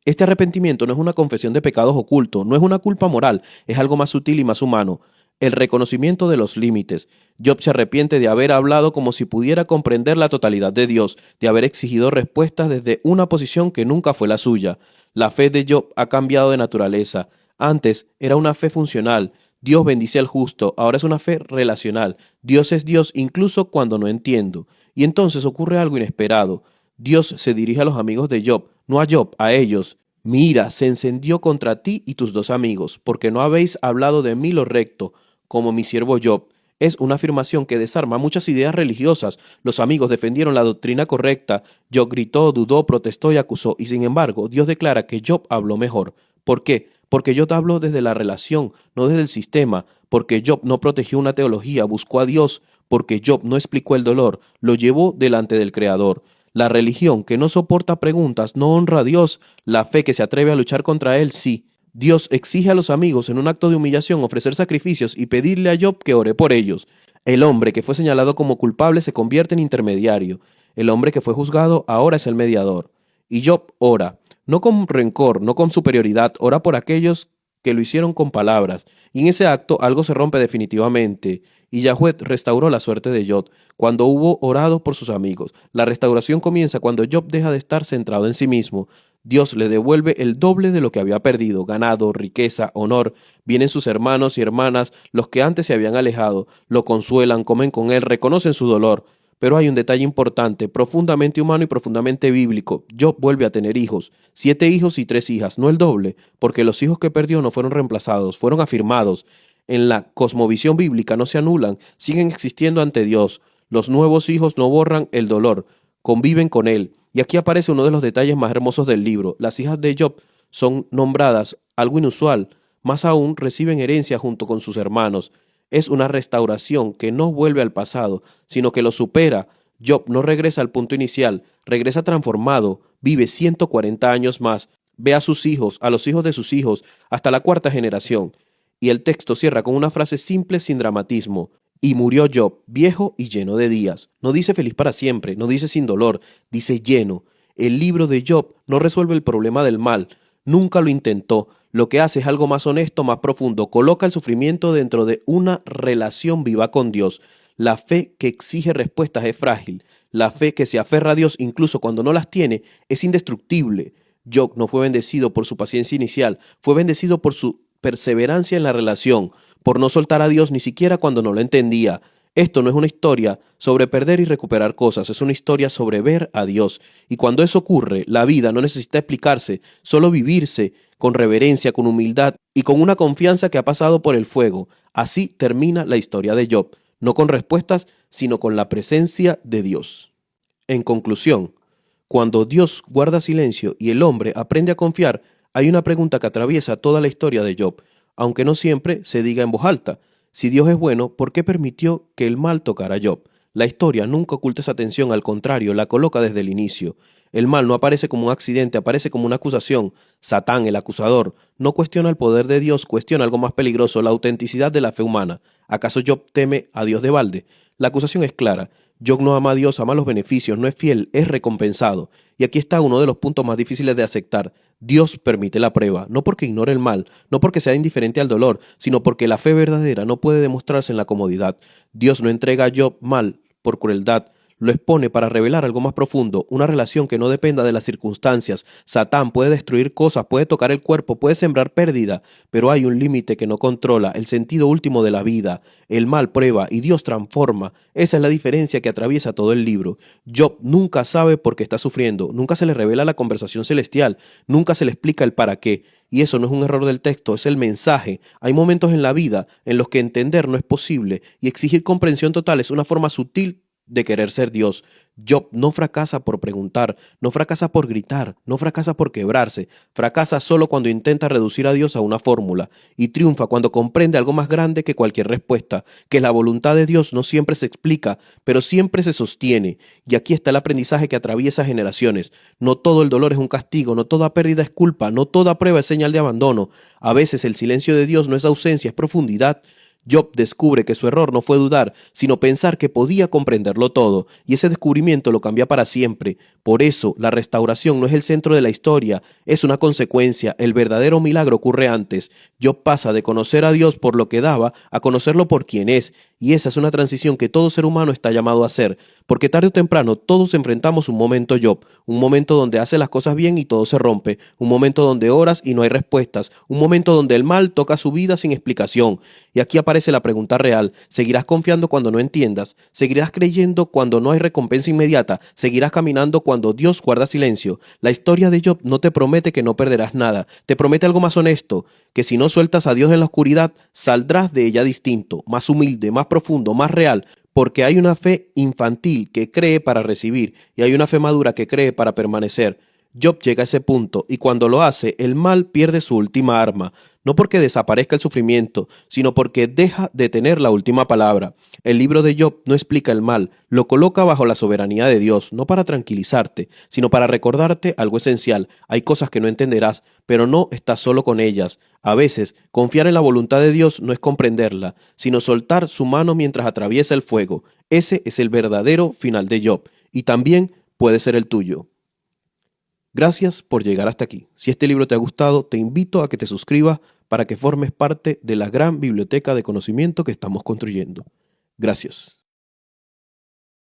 Este arrepentimiento no es una confesión de pecados ocultos, no es una culpa moral, es algo más sutil y más humano. El reconocimiento de los límites. Job se arrepiente de haber hablado como si pudiera comprender la totalidad de Dios, de haber exigido respuestas desde una posición que nunca fue la suya. La fe de Job ha cambiado de naturaleza. Antes era una fe funcional. Dios bendice al justo, ahora es una fe relacional. Dios es Dios incluso cuando no entiendo. Y entonces ocurre algo inesperado. Dios se dirige a los amigos de Job, no a Job, a ellos. Mi ira se encendió contra ti y tus 2 amigos, porque no habéis hablado de mí lo recto, como mi siervo Job. Es una afirmación que desarma muchas ideas religiosas. Los amigos defendieron la doctrina correcta. Job gritó, dudó, protestó y acusó. Y sin embargo, Dios declara que Job habló mejor. ¿Por qué? Porque Job habló desde la relación, no desde el sistema. Porque Job no protegió una teología, buscó a Dios. Porque Job no explicó el dolor, lo llevó delante del Creador. La religión que no soporta preguntas no honra a Dios. La fe que se atreve a luchar contra Él, sí. Dios exige a los amigos en un acto de humillación ofrecer sacrificios y pedirle a Job que ore por ellos. El hombre que fue señalado como culpable se convierte en intermediario. El hombre que fue juzgado ahora es el mediador. Y Job ora, no con rencor, no con superioridad, ora por aquellos que lo hicieron con palabras. Y en ese acto algo se rompe definitivamente. Y Yahweh restauró la suerte de Job cuando hubo orado por sus amigos. La restauración comienza cuando Job deja de estar centrado en sí mismo. Dios le devuelve el doble de lo que había perdido, ganado, riqueza, honor. Vienen sus hermanos y hermanas, los que antes se habían alejado, lo consuelan, comen con él, reconocen su dolor. Pero hay un detalle importante, profundamente humano y profundamente bíblico. Job vuelve a tener hijos, 7 hijos y 3 hijas, no el doble, porque los hijos que perdió no fueron reemplazados, fueron afirmados. En la cosmovisión bíblica no se anulan, siguen existiendo ante Dios. Los nuevos hijos no borran el dolor, conviven con él. Y aquí aparece uno de los detalles más hermosos del libro. Las hijas de Job son nombradas, algo inusual, más aún reciben herencia junto con sus hermanos. Es una restauración que no vuelve al pasado, sino que lo supera. Job no regresa al punto inicial, regresa transformado, vive 140 años más, ve a sus hijos, a los hijos de sus hijos, hasta la cuarta generación. Y el texto cierra con una frase simple sin dramatismo. Y murió Job, viejo y lleno de días. No dice feliz para siempre, no dice sin dolor, dice lleno. El libro de Job no resuelve el problema del mal, nunca lo intentó. Lo que hace es algo más honesto, más profundo. Coloca el sufrimiento dentro de una relación viva con Dios. La fe que exige respuestas es frágil. La fe que se aferra a Dios incluso cuando no las tiene es indestructible. Job no fue bendecido por su paciencia inicial, fue bendecido por su perseverancia en la relación, por no soltar a Dios ni siquiera cuando no lo entendía. Esto no es una historia sobre perder y recuperar cosas, es una historia sobre ver a Dios. Y cuando eso ocurre, la vida no necesita explicarse, solo vivirse con reverencia, con humildad y con una confianza que ha pasado por el fuego. Así termina la historia de Job, no con respuestas, sino con la presencia de Dios. En conclusión, cuando Dios guarda silencio y el hombre aprende a confiar, hay una pregunta que atraviesa toda la historia de Job, aunque no siempre se diga en voz alta. Si Dios es bueno, ¿por qué permitió que el mal tocara a Job? La historia nunca oculta esa tensión, al contrario, la coloca desde el inicio. El mal no aparece como un accidente, aparece como una acusación. Satán, el acusador, no cuestiona el poder de Dios, cuestiona algo más peligroso, la autenticidad de la fe humana. ¿Acaso Job teme a Dios de balde? La acusación es clara. Job no ama a Dios, ama los beneficios, no es fiel, es recompensado. Y aquí está uno de los puntos más difíciles de aceptar. Dios permite la prueba, no porque ignore el mal, no porque sea indiferente al dolor, sino porque la fe verdadera no puede demostrarse en la comodidad. Dios no entrega a Job mal por crueldad, lo expone para revelar algo más profundo, una relación que no dependa de las circunstancias. Satán puede destruir cosas, puede tocar el cuerpo, puede sembrar pérdida, pero hay un límite que no controla, el sentido último de la vida. El mal prueba y Dios transforma. Esa es la diferencia que atraviesa todo el libro. Job nunca sabe por qué está sufriendo, nunca se le revela la conversación celestial, nunca se le explica el para qué. Y eso no es un error del texto, es el mensaje. Hay momentos en la vida en los que entender no es posible y exigir comprensión total es una forma sutil de querer ser Dios. Job no fracasa por preguntar, no fracasa por gritar, no fracasa por quebrarse, fracasa solo cuando intenta reducir a Dios a una fórmula y triunfa cuando comprende algo más grande que cualquier respuesta, que la voluntad de Dios no siempre se explica, pero siempre se sostiene. Y aquí está el aprendizaje que atraviesa generaciones. No todo el dolor es un castigo, no toda pérdida es culpa, no toda prueba es señal de abandono. A veces el silencio de Dios no es ausencia, es profundidad. Job descubre que su error no fue dudar, sino pensar que podía comprenderlo todo, y ese descubrimiento lo cambia para siempre. Por eso, la restauración no es el centro de la historia, es una consecuencia. El verdadero milagro ocurre antes. Job pasa de conocer a Dios por lo que daba a conocerlo por quien es, Y esa es una transición que todo ser humano está llamado a hacer, porque tarde o temprano todos enfrentamos un momento Job, un momento donde hace las cosas bien y todo se rompe, un momento donde oras y no hay respuestas, un momento donde el mal toca su vida sin explicación. Y aquí aparece la pregunta real: ¿seguirás confiando cuando no entiendas? ¿Seguirás creyendo cuando no hay recompensa inmediata? ¿Seguirás caminando cuando Dios guarda silencio? La historia de Job no te promete que no perderás nada, te promete algo más honesto, que si no sueltas a Dios en la oscuridad, saldrás de ella distinto, más humilde, más profundo, más real, porque hay una fe infantil que cree para recibir y hay una fe madura que cree para permanecer. Job llega a ese punto y cuando lo hace, el mal pierde su última arma, no porque desaparezca el sufrimiento, sino porque deja de tener la última palabra. El libro de Job no explica el mal, lo coloca bajo la soberanía de Dios, no para tranquilizarte, sino para recordarte algo esencial. Hay cosas que no entenderás, pero no estás solo con ellas. A veces, confiar en la voluntad de Dios no es comprenderla, sino soltar su mano mientras atraviesa el fuego. Ese es el verdadero final de Job, y también puede ser el tuyo. Gracias por llegar hasta aquí. Si este libro te ha gustado, te invito a que te suscribas para que formes parte de la gran biblioteca de conocimiento que estamos construyendo. Gracias.